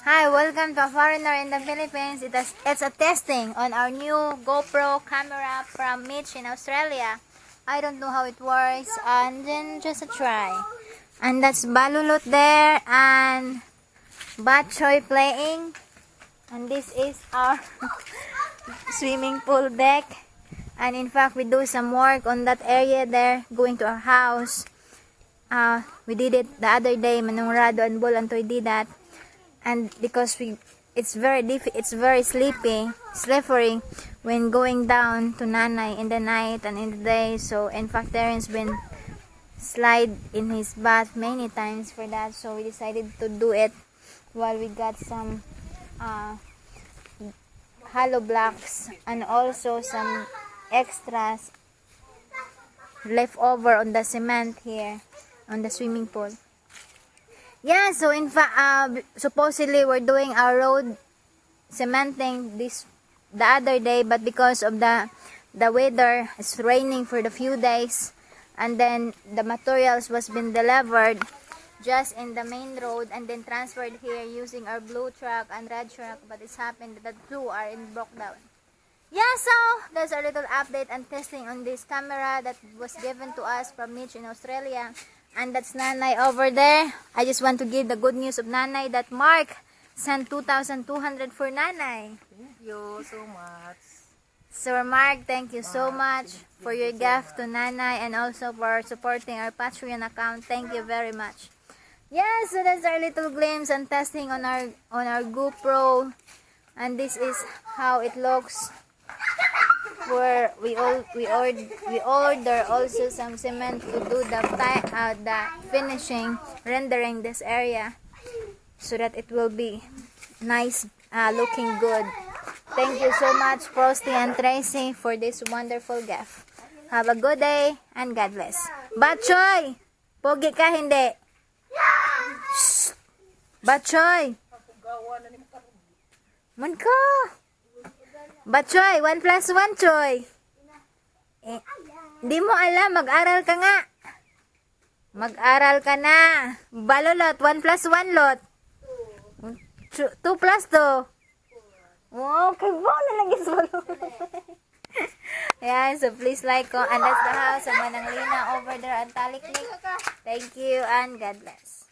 Hi, welcome to a foreigner in the Philippines. It's a testing on our new GoPro camera from Mitch in Australia. I don't know how it works, and then just a try. And that's Balulot there, and Batchoy playing. And this is our swimming pool deck. And in fact, we do some work on that area there, going to our house. We did it the other day, Manong Rado and Bull Antoy did that. And because it's very slippery when going down to Nanay in the night and in the day. So in fact, Terence been slide in his bath many times for that. So we decided to do it while we got some hollow blocks and also some extras left over on the cement here on the swimming pool. Yeah, so in fact, supposedly we're doing our road cementing the other day, but because of the weather, it's raining for the few days, and then the materials was been delivered just in the main road and then transferred here using our blue truck and red truck, but it's happened that the two are in broke down. Yeah, so there's a little update and testing on this camera that was given to us from Mitch in Australia. And that's Nanay over there. I just want to give the good news of Nanay that Mark sent 2,200 for Nanay. Thank you so much. Sir Mark, thank you so much for your gift to Nanay and also for supporting our Patreon account. Thank you very much. Yeah, so that's our little glimpse and testing on our GoPro. And this is how it looks. Where we order also some cement to do the finishing, rendering this area so that it will be nice, looking good. Thank you so much, Frosty and Tracy, for this wonderful gift. Have a good day and God bless. Batchoy! Pogi ka hindi? Shh! Batchoy! Man ka! Batchoy, 1 plus 1, Choy. Hindi mo alam, mag-aral ka nga. Mag-aral ka na. Balulot, 1 plus 1 lot. 2 plus 2. Oh, kagbo na lang is balulot. Ayan, so please like ko. And that's the house of Manang Lina over there at Taliknik. Thank you and God bless.